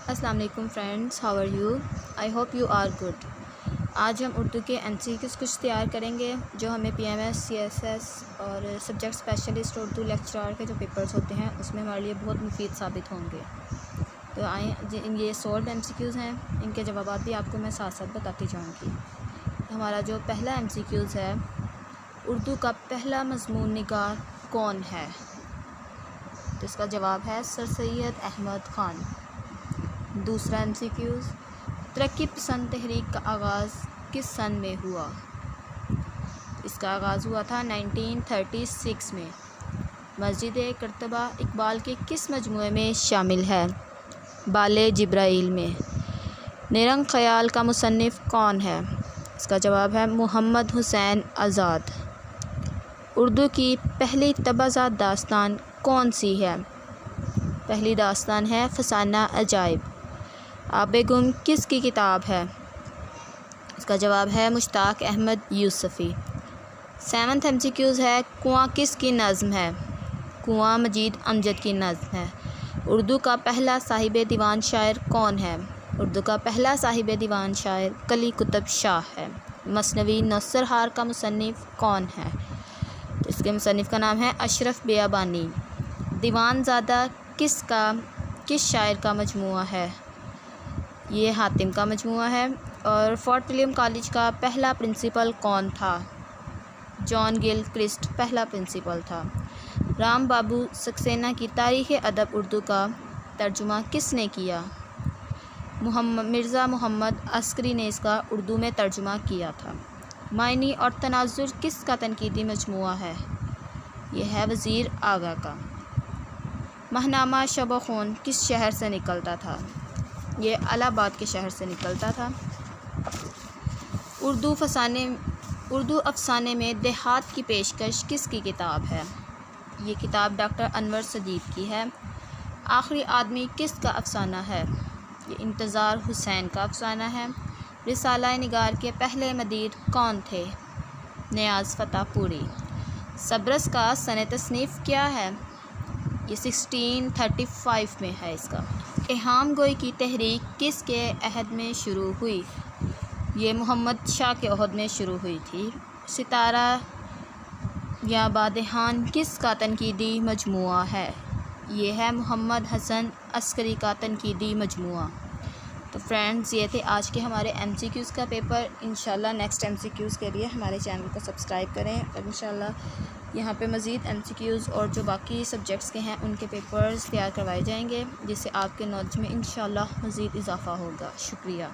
السلام علیکم friends, how are you? I hope you are good. آج ہم اردو کے MCQs کچھ تیار کریں گے جو ہمیں PMS CSS اور سبجیکٹ اسپیشلسٹ اردو لیکچرار کے جو پیپرز ہوتے ہیں اس میں ہمارے لیے بہت مفید ثابت ہوں گے۔ تو آئیں، یہ سولڈ MCQs ہیں، ان کے جوابات بھی آپ کو میں ساتھ ساتھ بتاتی جاؤں گی۔ ہمارا جو پہلا MCQs ہے، اردو کا پہلا مضمون نگار کون ہے؟ تو اس کا جواب ہے سر سید احمد خان۔ دوسرا MCQs، ترقی پسند تحریک کا آغاز کس سن میں ہوا؟ اس کا آغاز ہوا تھا 1936 میں۔ مسجد کرتبہ اقبال کے کس مجموعے میں شامل ہے؟ بال جبرائیل میں۔ نیرنگ خیال کا مصنف کون ہے؟ اس کا جواب ہے محمد حسین آزاد۔ اردو کی پہلی طبعزات داستان کون سی ہے؟ پہلی داستان ہے فسانہ عجائب۔ آب گم کس کی کتاب ہے؟ اس کا جواب ہے مشتاق احمد یوسفی۔ 7th MCQs ہے، کنواں کس کی نظم ہے؟ کنواں مجید امجد کی نظم ہے۔ اردو کا پہلا صاحب دیوان شاعر کون ہے؟ اردو کا پہلا صاحب دیوان شاعر کلی قطب شاہ ہے۔ مثنوی نوسرہار کا مصنف کون ہے؟ تو اس کے مصنف کا نام ہے اشرف بیابانی۔ دیوان زادہ کس شاعر کا مجموعہ ہے؟ یہ حاتم کا مجموعہ ہے۔ اور فورٹ ولیم کالج کا پہلا پرنسپل کون تھا؟ جان گل کرسٹ پہلا پرنسپل تھا۔ رام بابو سکسینہ کی تاریخ ادب اردو کا ترجمہ کس نے کیا؟ مرزا محمد عسکری نے اس کا اردو میں ترجمہ کیا تھا۔ معنی اور تناظر کس کا تنقیدی مجموعہ ہے؟ یہ ہے وزیر آغا کا۔ ماہنامہ شب و خون کس شہر سے نکلتا تھا؟ یہ الہ آباد کے شہر سے نکلتا تھا۔ اردو افسانے میں دیہات کی پیشکش کس کی کتاب ہے؟ یہ کتاب ڈاکٹر انور صدیق کی ہے۔ آخری آدمی کس کا افسانہ ہے؟ یہ انتظار حسین کا افسانہ ہے۔ رسالہ نگار کے پہلے مدیر کون تھے؟ نیاز فتح پوری۔ سبرس کا سنِ تصنیف کیا ہے؟ یہ 1635 میں ہے اس کا۔ ایہام گوئی کی تحریک کس کے عہد میں شروع ہوئی؟ یہ محمد شاہ کے عہد میں شروع ہوئی تھی۔ ستارہ یا بادحان کس کا تنقیدی مجموعہ ہے؟ یہ ہے محمد حسن عسکری کا تنقیدی مجموعہ۔ تو فرینڈز، یہ تھے آج کے ہمارے MCQs کا پیپر۔ انشاءاللہ نیکسٹ MCQs کے لیے ہمارے چینل کو سبسکرائب کریں، اور انشاءاللہ یہاں پہ مزید MCQs اور جو باقی سبجیکٹس کے ہیں ان کے پیپرز تیار کروائے جائیں گے، جس سے آپ کے نالج میں انشاءاللہ مزید اضافہ ہوگا۔ شکریہ۔